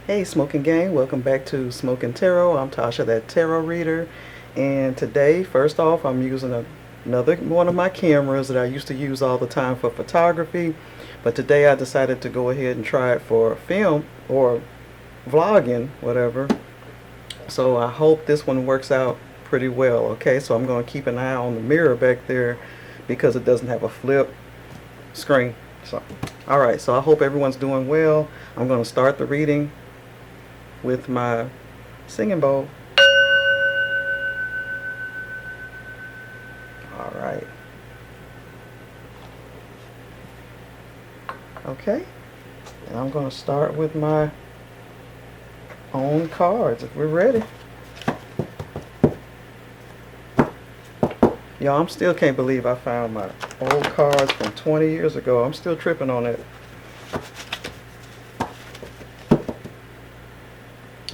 Hey Smokin Gang, welcome back to Smokin Tarot. I'm Tasha, that tarot reader, and today, first off, I'm using another one of my cameras that I used to use all the time for photography, but today I decided to go ahead and try it for film or vlogging, whatever. So I hope this one works out pretty well. Okay, so I'm going to keep an eye on the mirror back there because it doesn't have a flip screen. So, all right, so I hope everyone's doing well. I'm going to start the reading with my singing bowl. All right. Okay. And I'm going to start with my own cards if we're ready. Y'all, I'm still can't believe I found my old cards from 20 years ago. I'm still tripping on it.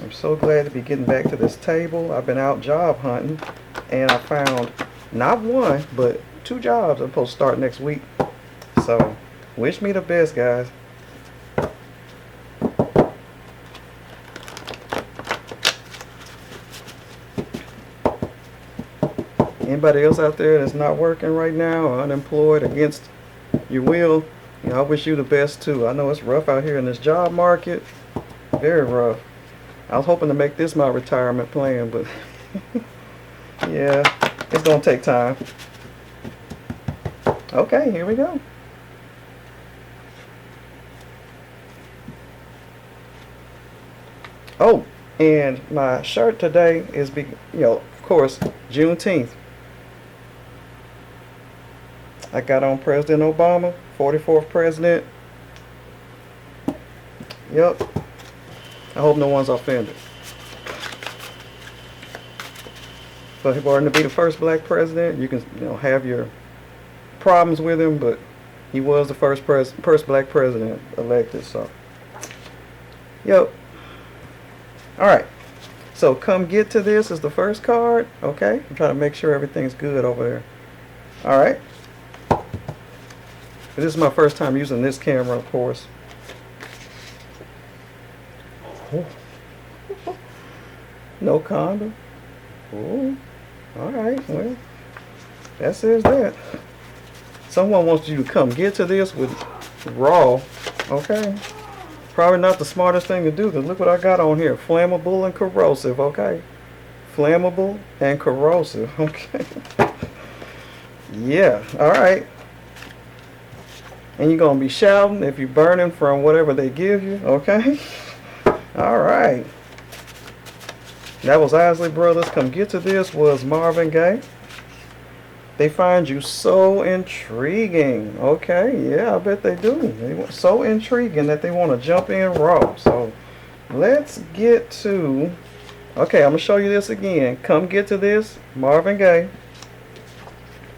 I'm so glad to be getting back to this table. I've been out job hunting and I found not one but 2 jobs I'm supposed to start next week. So wish me the best, guys. Anybody else out there that's not working right now or unemployed against your will, I wish you the best too. I know it's rough out here in this job market. Very rough. I was hoping to make this my retirement plan, but yeah, it's gonna take time. Okay, here we go. Oh, and my shirt today is, of course, Juneteenth. I got on President Obama, 44th president. Yep. I hope no one's offended. But if he wanted to be the first black president, you can have your problems with him, but he was the first black president elected. So, yep. All right. So come get to this is the first card. Okay. I'm trying to make sure everything's good over there. All right. This is my first time using this camera, of course. Oh. No condom. Oh. Alright, well, that says that. Someone wants you to come get to this with raw. Okay. Probably not the smartest thing to do, because look what I got on here. Flammable and corrosive, okay? Flammable and corrosive, okay? Yeah, alright. And you're going to be shouting if you're burning from whatever they give you, okay? Alright. That was Isley Brothers. Come Get to This was Marvin Gaye. They find you so intriguing. Okay, yeah, I bet they do. They so intriguing that they want to jump in raw. So let's get to... Okay, I'm going to show you this again. Come Get to This, Marvin Gaye.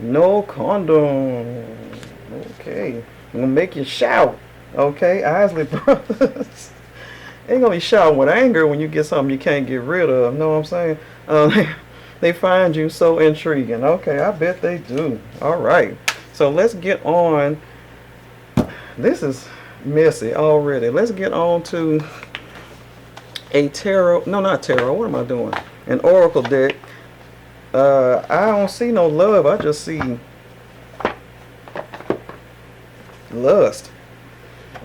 No condom. Okay. I'm going to make you shout. Okay, Isley Brothers. Ain't gonna be shouting with anger when you get something you can't get rid of. Know what I'm saying? They find you so intriguing. Okay, I bet they do. All right, so let's get on. This is messy already. Let's get on to a tarot. No, not tarot. What am I doing? An oracle deck. I don't see no love. I just see lust.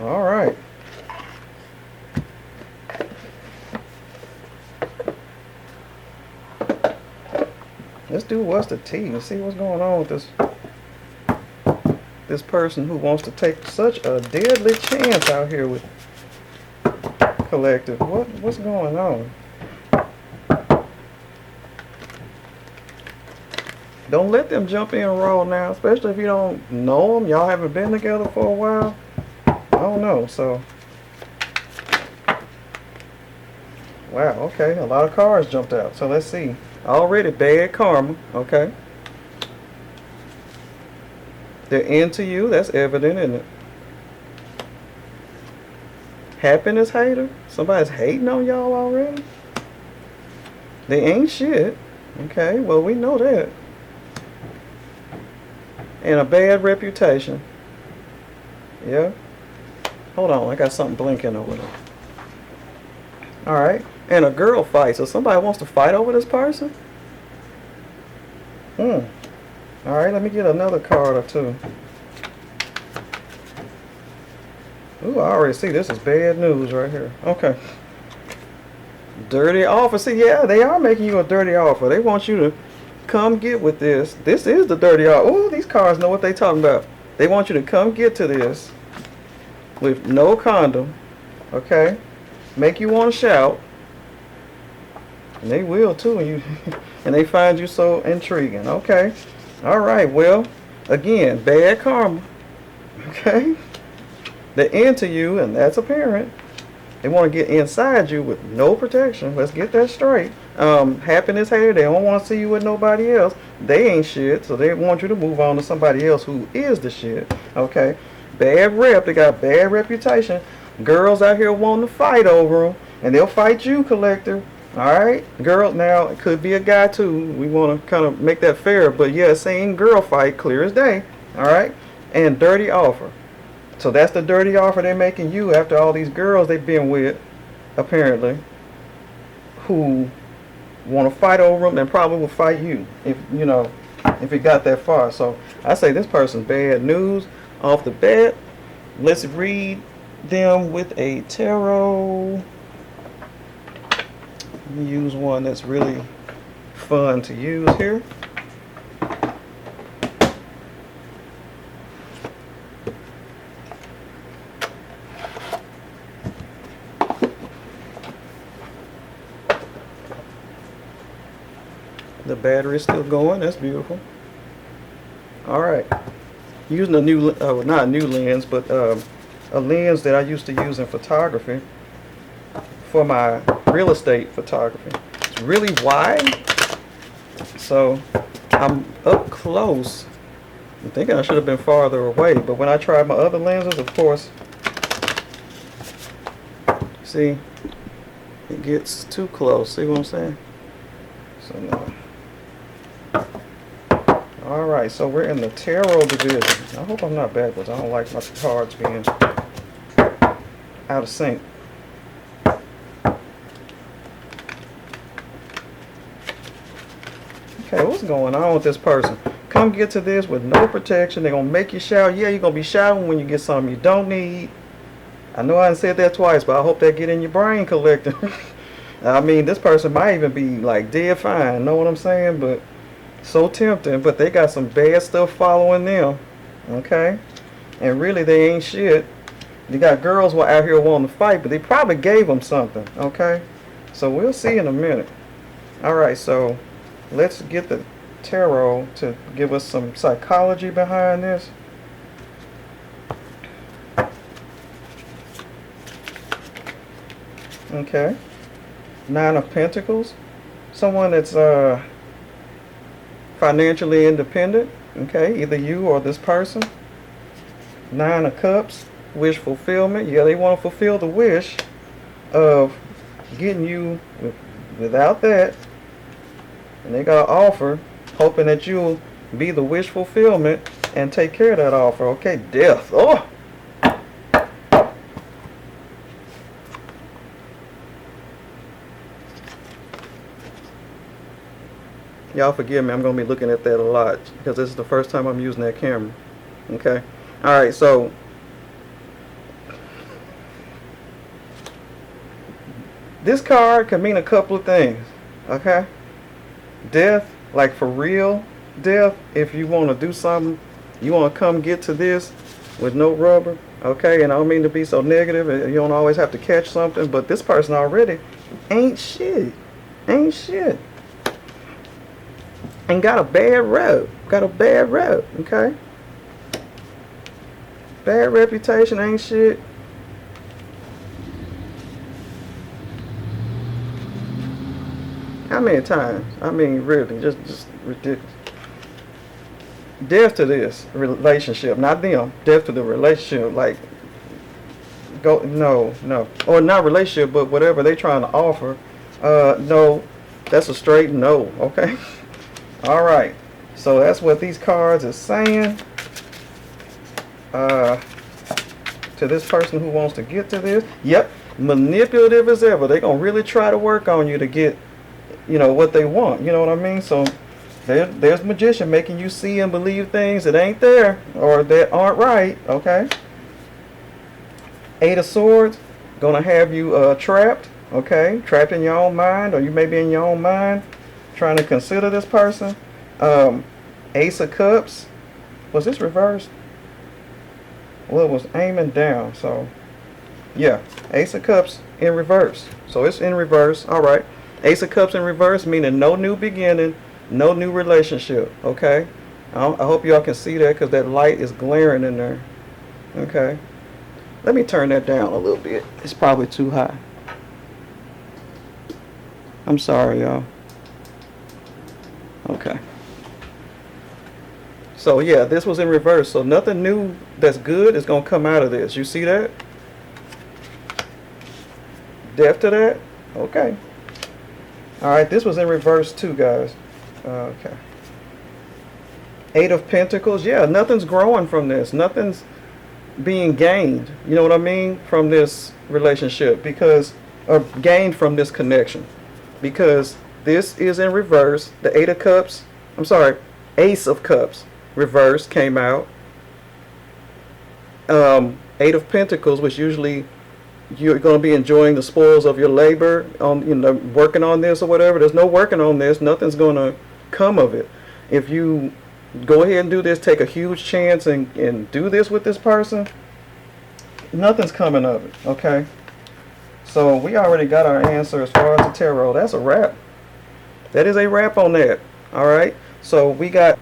All right. Let's do what's the tea and see what's going on with this person who wants to take such a deadly chance out here with collective. What's going on? Don't let them jump in raw now, especially if you don't know them. Y'all haven't been together for a while. I don't know. So, wow. Okay, a lot of cards jumped out. So let's see. Already bad karma, okay? They're into you, that's evident, isn't it? Happiness hater? Somebody's hating on y'all already? They ain't shit. Okay, well, we know that. And a bad reputation. Yeah? Hold on, I got something blinking over there. Alright. And a girl fight. So somebody wants to fight over this person? Alright, let me get another card or two. Ooh, I already see this is bad news right here. Okay. Dirty offer. See, yeah, they are making you a dirty offer. They want you to come get with this. This is the dirty offer. Ooh, these cards know what they talking about. They want you to come get to this with no condom. Okay? Make you want to shout. And they will too. And they find you so intriguing. Okay. Alright, well, again, bad karma. Okay? They're into you, and that's apparent. They want to get inside you with no protection. Let's get that straight. Happiness hater. They don't want to see you with nobody else. They ain't shit, so they want you to move on to somebody else who is the shit. Okay? Bad rep. They got bad reputation. Girls out here wanting to fight over them, and they'll fight you, collector. Alright? Girl, now, it could be a guy too. We want to kind of make that fair, but yeah, same girl fight, clear as day. Alright? And dirty offer. So that's the dirty offer they're making you after all these girls they've been with, apparently, who want to fight over them and probably will fight you if, you know, if it got that far. So I say this person's bad news off the bat. Let's read them with a tarot. Let me use one that's really fun to use here. The battery is still going. That's beautiful. All right. Using a new, not a new lens, but a lens that I used to use in photography for my real estate photography. It's really wide, so I'm up close. I'm thinking I should have been farther away, but when I tried my other lenses, of course, see, it gets too close. See what I'm saying? So no. Alright, so we're in the tarot division. I hope I'm not backwards. I don't like my cards being out of sync. Okay, what's going on with this person? Come get to this with no protection. They're going to make you shout. Yeah, you're going to be shouting when you get something you don't need. I know I said that twice, but I hope that get in your brain, collector. I mean, this person might even be like dead fine. Know what I'm saying? But so tempting, but they got some bad stuff following them. Okay? And really they ain't shit. You got girls who are out here wanting to fight, but they probably gave them something. Okay? So we'll see in a minute. Alright, so let's get the tarot to give us some psychology behind this. Okay. Nine of Pentacles. Someone that's financially independent, okay, either you or this person. Nine of Cups, wish fulfillment. Yeah, they want to fulfill the wish of getting you without that, and they got an offer, hoping that you'll be the wish fulfillment and take care of that offer. Okay, Death. Oh, y'all forgive me, I'm going to be looking at that a lot because this is the first time I'm using that camera. Okay? Alright, so this card can mean a couple of things. Okay? Death, like for real death, if you want to do something, you want to come get to this with no rubber. Okay? And I don't mean to be so negative. You don't always have to catch something, but this person already ain't shit. Ain't shit. And got a bad rep. Got a bad rep, okay? Bad reputation, ain't shit. How many times? I mean, really, just ridiculous. Death to this relationship, not them. Death to the relationship, like, no. Or not relationship, but whatever they trying to offer. No, that's a straight no, okay? All right, so that's what these cards are saying to this person who wants to get to this. Yep, manipulative as ever. They're going to really try to work on you to get, what they want. You know what I mean? So there's magician making you see and believe things that ain't there or that aren't right. Okay. Eight of Swords, going to have you trapped. Okay. Trapped in your own mind, or you may be in your own mind trying to consider this person. Ace of Cups. Was this reversed? Well, it was aiming down, so yeah. Ace of Cups in reverse. So it's in reverse. All right. Ace of Cups in reverse, meaning no new beginning, no new relationship. Okay. I hope y'all can see that because that light is glaring in there. Okay. Let me turn that down a little bit. It's probably too high. I'm sorry, y'all. Okay. So yeah, this was in reverse. So nothing new that's good is going to come out of this. You see that? Death to that? Okay. Alright, this was in reverse too, guys. Okay. Eight of Pentacles. Yeah, nothing's growing from this. Nothing's being gained. You know what I mean? From this relationship. Or gained from this connection. Because this is in reverse. The Eight of Cups. I'm sorry. Ace of Cups. Reverse came out. Eight of Pentacles, which usually you're going to be enjoying the spoils of your labor on, working on this or whatever. There's no working on this. Nothing's going to come of it. If you go ahead and do this, take a huge chance and do this with this person, nothing's coming of it. Okay. So we already got our answer as far as the tarot. That's a wrap. That is a wrap on that. All right. So we got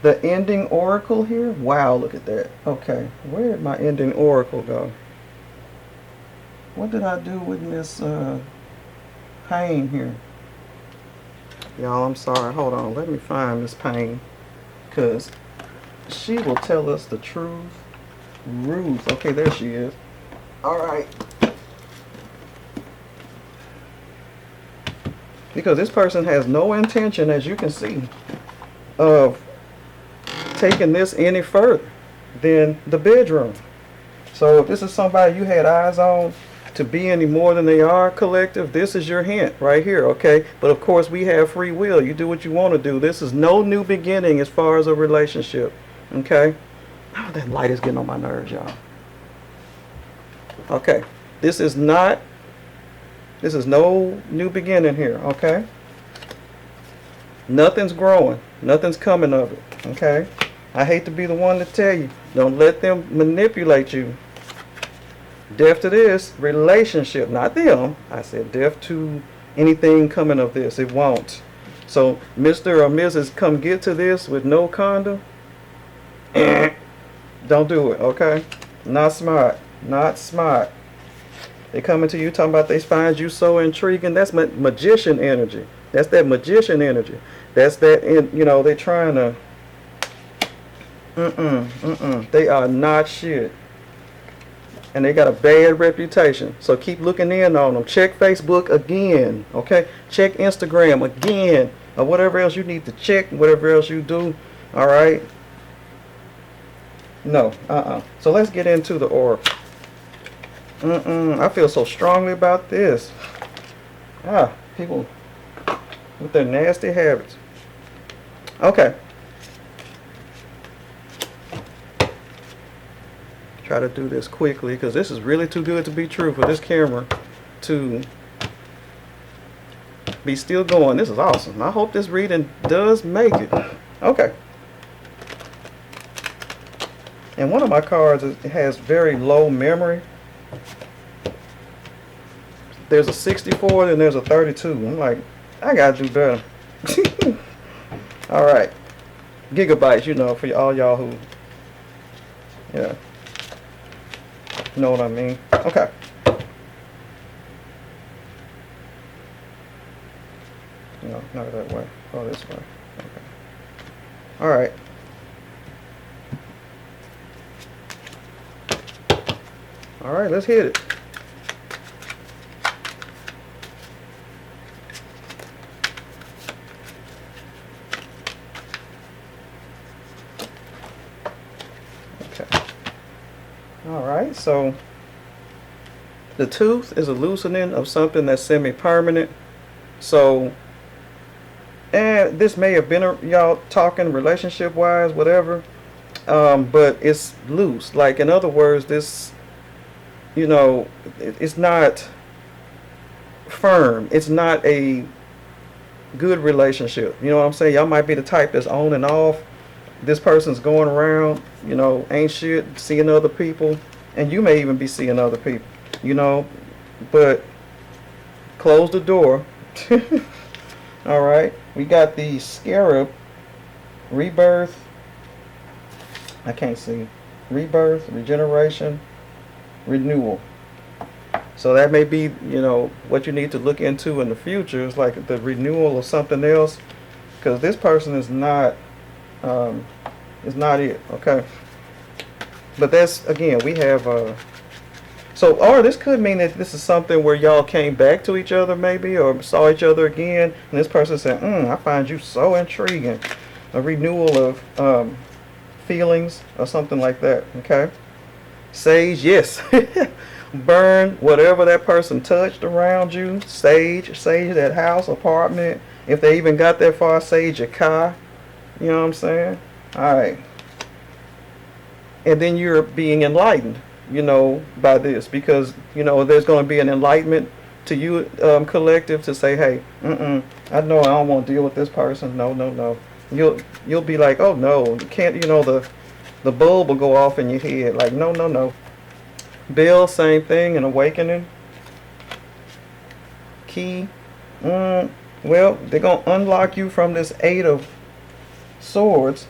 the ending oracle here. Wow, look at that. Okay, where did my ending oracle go? What did I do with Miss Pain here? Y'all, I'm sorry. Hold on. Let me find Miss Pain. Because she will tell us the truth. Ruth. Okay, there she is. Alright. Because this person has no intention, as you can see, of taking this any further than the bedroom. So if this is somebody you had eyes on to be any more than they are, collective, this is your hint right here. Okay, but of course we have free will. You do what you want to do. This is no new beginning as far as a relationship. Okay. Oh, that light is getting on my nerves, y'all. Okay, this is no new beginning here. Okay, nothing's growing, nothing's coming of it. Okay, I hate to be the one to tell you, don't let them manipulate you. Death to this relationship, not them. I said death to anything coming of this. It won't. So Mr. or Mrs. come get to this with no condom. Don't do it. Okay, not smart. Not smart. They coming to you talking about they find you so intriguing. That's magician energy. That's that magician energy. That's that, they trying to they are not shit. And they got a bad reputation. So keep looking in on them. Check Facebook again. Okay? Check Instagram again. Or whatever else you need to check. Whatever else you do. Alright? No. So let's get into the oracle. I feel so strongly about this. People with their nasty habits. Okay. Try to do this quickly because this is really too good to be true for this camera to be still going. This is awesome. I hope this reading does make it. Okay. And one of my cards has very low memory. There's a 64 and there's a 32. I'm like, I gotta do better. All right. Gigabytes, for all y'all who, yeah. You know what I mean? Okay. No, not that way. Oh, this way. Okay. All right. All right, let's hit it. Okay. All right, so The tooth is a loosening of something that's semi-permanent. So, and this may have been y'all talking relationship wise, whatever, but it's loose. Like, in other words, this, you know, it's not firm. It's not a good relationship. You know what I'm saying? Y'all might be the type that's on and off. This person's going around, you know, ain't shit, seeing other people, and you may even be seeing other people, you know, but close the door. All right, we got the scarab, rebirth. I can't see. Rebirth, regeneration, renewal. So that may be, you know, what you need to look into in the future. Is like the renewal of something else, because this person is not it. Okay. But that's, again, we have so, or this could mean that this is something where y'all came back to each other maybe, or saw each other again, and this person said, I find you so intriguing. A renewal of feelings or something like that. Okay. Sage, yes. Burn whatever that person touched around you. Sage that house, apartment. If they even got that far, sage your car. You know what I'm saying? Alright. And then you're being enlightened, you know, by this. Because, you know, there's going to be an enlightenment to you, collective, to say, hey, I know I don't want to deal with this person. No. You'll be like, oh no, you can't, you know, the bulb will go off in your head. Like, no. Bill, same thing, an awakening. Key. Well, they're going to unlock you from this 8 of Swords.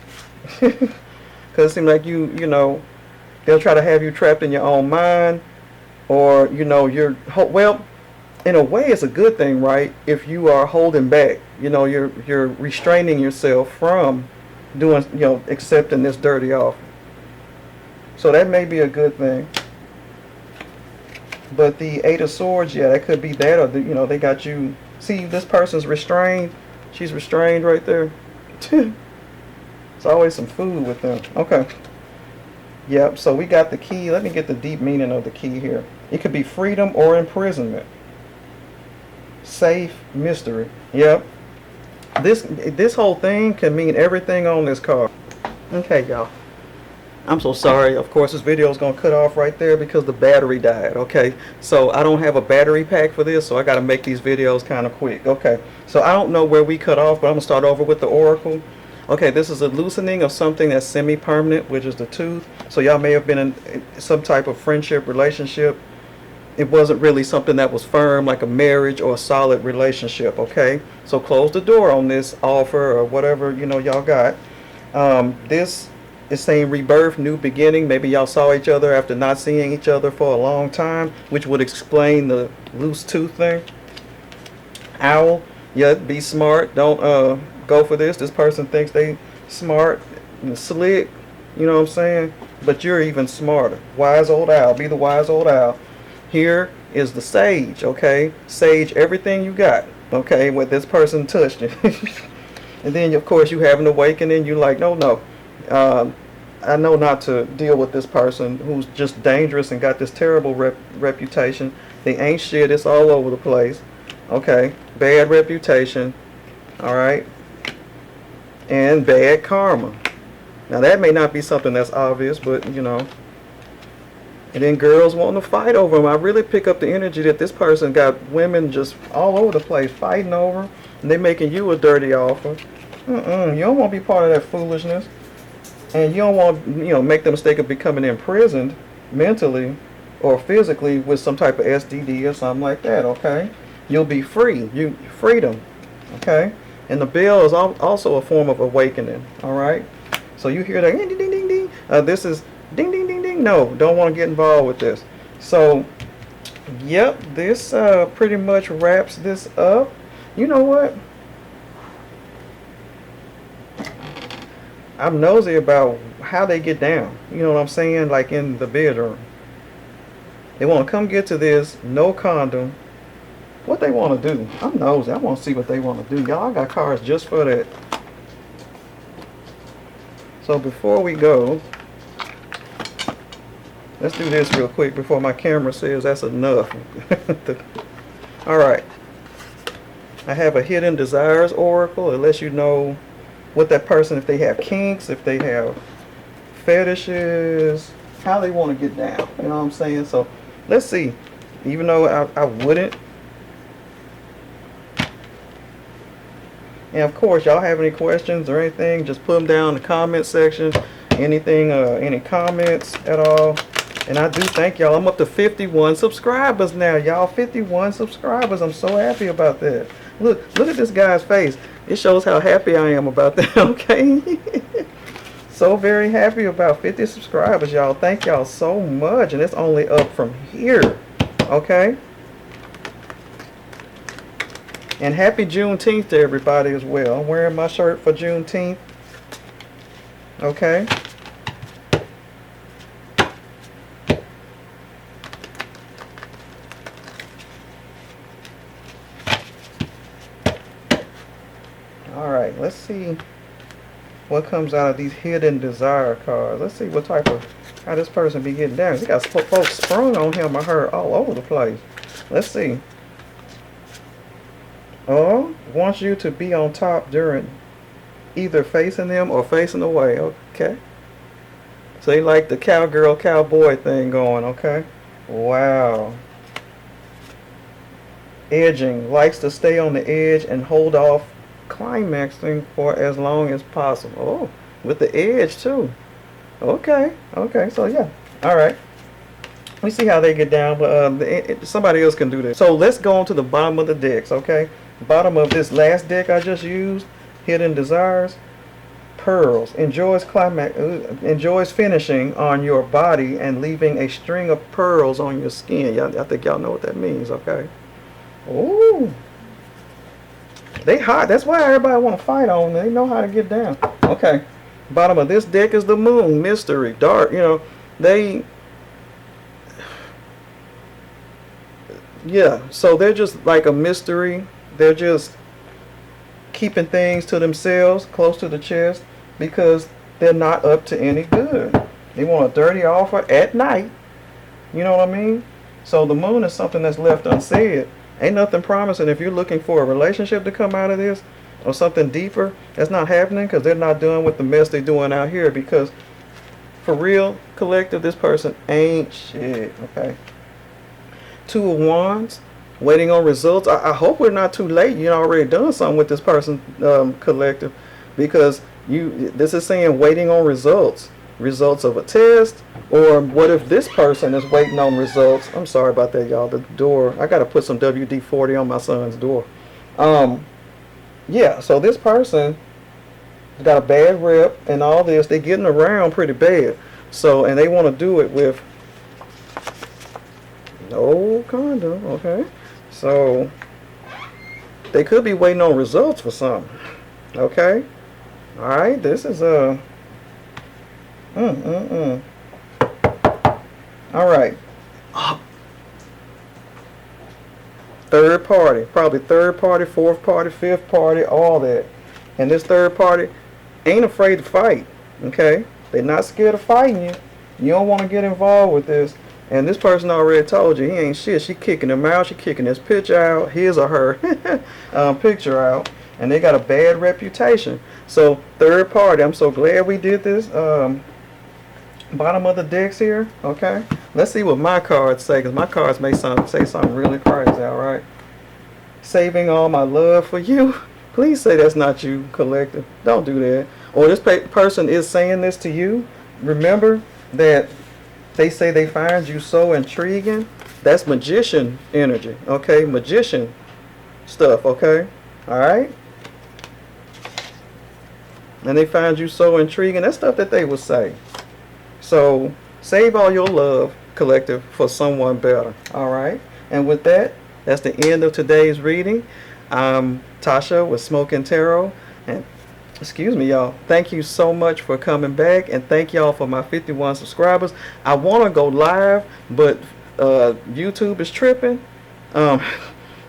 Because it seems like you know, they'll try to have you trapped in your own mind. Or, you know, well, in a way it's a good thing, right? If you are holding back, you know, you're restraining yourself from doing, you know, accepting this dirty offer. So that may be a good thing. But the 8 of Swords, yeah, that could be that, or you know, they got you. See, this person's restrained. She's restrained right there. It's always some food with them. Okay. Yep. So we got the key. Let me get the deep meaning of the key here. It could be freedom or imprisonment. Safe, mystery. Yep. This whole thing can mean everything on this card. Okay, y'all. I'm so sorry. Of course, this video is going to cut off right there because the battery died. Okay, so I don't have a battery pack for this, so I got to make these videos kind of quick. Okay, so I don't know where we cut off, but I'm going to start over with the oracle. Okay, this is a loosening of something that's semi-permanent, which is the tooth. So y'all may have been in some type of friendship, relationship. It wasn't really something that was firm, like a marriage or a solid relationship. Okay, so close the door on this offer or whatever, you know, y'all got. This is saying rebirth, new beginning. Maybe y'all saw each other after not seeing each other for a long time, which would explain the loose tooth thing. Owl, yeah, be smart. Don't go for this. This person thinks they smart and slick, you know what I'm saying? But you're even smarter. Wise old owl, be the wise old owl. Here is the sage, okay? Sage everything you got, okay, what this person touched it. And then, of course, you have an awakening. You're like, no. I know not to deal with this person who's just dangerous and got this terrible reputation. They ain't shit. It's all over the place. Okay. Bad reputation. All right. And bad karma. Now, that may not be something that's obvious, but, you know. And then girls wanting to fight over them. I really pick up the energy that this person got women just all over the place fighting over. And they making you a dirty offer. You don't want to be part of that foolishness. And you don't want to, you know, make the mistake of becoming imprisoned mentally or physically with some type of STD or something like that, okay? You'll be free. Freedom, okay? And the bell is also a form of awakening, all right? So you hear that ding, ding, ding, ding. This is ding, ding, ding, ding. No, don't want to get involved with this. So, yep, this pretty much wraps this up. You know what? I'm nosy about how they get down. You know what I'm saying? Like in the bedroom. They want to come get to this, no condom. What they want to do? I'm nosy. I want to see what they want to do. Y'all, I got cards just for that. So before we go, Let's do this real quick before my camera says that's enough. All right. I have a hidden desires oracle. It lets you know what that person, if they have kinks, if they have fetishes, how they want to get down. You know what I'm saying? So let's see. Even though I wouldn't. And of course, y'all have any questions or anything, just put them down in the comment section. Anything, any comments at all. And I do thank y'all. I'm up to 51 subscribers now, y'all. 51 subscribers. I'm so happy about that. Look at this guy's face. It shows how happy I am about that, okay? So very happy about 50 subscribers, y'all. Thank y'all so much. And it's only up from here, okay? And happy Juneteenth to everybody as well. I'm wearing my shirt for Juneteenth, okay? Alright, let's see what comes out of these hidden desire cards. Let's see what type of, how this person be getting down. He got folks sprung on him or her all over the place. Let's see. Oh, wants you to be on top during either facing them or facing away. Okay. So they like the cowgirl, cowboy thing going, okay? Wow. Edging. Likes to stay on the edge and hold off climaxing for as long as possible. Oh, with the edge too. Okay. Okay. So yeah. All right. Let me see how they get down, but somebody else can do this. So let's go on to the bottom of the decks, okay? Bottom of this last deck I just used, Hidden Desires. Pearls. Enjoys finishing on your body and leaving a string of pearls on your skin. I think y'all know what that means, okay? Ooh. They hot. That's why everybody want to fight on them. They know how to get down. Okay. Bottom of this deck is the moon. Mystery. Dark. You know, they... Yeah. So they're just like a mystery. They're just keeping things to themselves, close to the chest, because they're not up to any good. They want a dirty offer at night. You know what I mean? So the moon is something that's left unsaid. Ain't nothing promising. If you're looking for a relationship to come out of this or something deeper, that's not happening because they're not doing what the mess they're doing out here. Because for real, collective, this person ain't shit. Okay. Two of Wands, waiting on results. I hope we're not too late. You already done something with this person, collective, because this is saying waiting on results of a test. Or what if this person is waiting on results? I'm sorry about that, y'all. The door, I gotta put some WD-40 on my son's door. Yeah, so this person got a bad rep and all this. They getting around pretty bad. So, and they want to do it with no condom, okay? So they could be waiting on results for something. Okay? Alright, this is a Alright. Third party. Probably third party, fourth party, fifth party, all that. And this third party ain't afraid to fight. Okay? They're not scared of fighting you. You don't want to get involved with this. And this person already told you he ain't shit. She kicking him out. She kicking his picture out. His or her picture out. And they got a bad reputation. So third party. I'm so glad we did this. Bottom of the decks here. Okay. Let's see what my cards say. Because my cards may say something really crazy. Alright. Saving all my love for you. Please say that's not you, collective. Don't do that. Or this person is saying this to you. Remember that they say they find you so intriguing. That's magician energy. Okay. Magician stuff. Okay. Alright. And they find you so intriguing. That's stuff that they would say. So save all your love, collective, for someone better. Alright. And with that, that's the end of today's reading. I'm Tasha with Smokin Tarot. And excuse me, y'all. Thank you so much for coming back. And thank y'all for my 51 subscribers. I want to go live, but YouTube is tripping.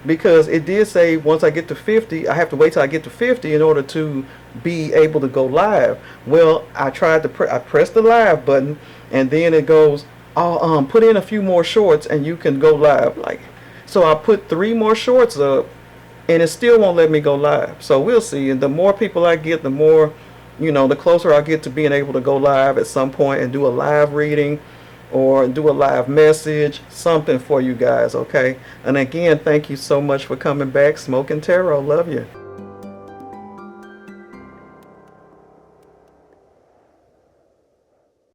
Because it did say once I get to 50, I have to wait till I get to 50 in order to be able to go live. Well, I tried to I pressed the live button, and then it goes I'll put in a few more shorts and you can go live. Like, so I put 3 more shorts up and it still won't let me go live. So we'll see. And the more people I get, the more, the closer I get to being able to go live at some point and do a live reading or do a live message, something for you guys, okay? And again, thank you so much for coming back. Smokin Tarot, love you.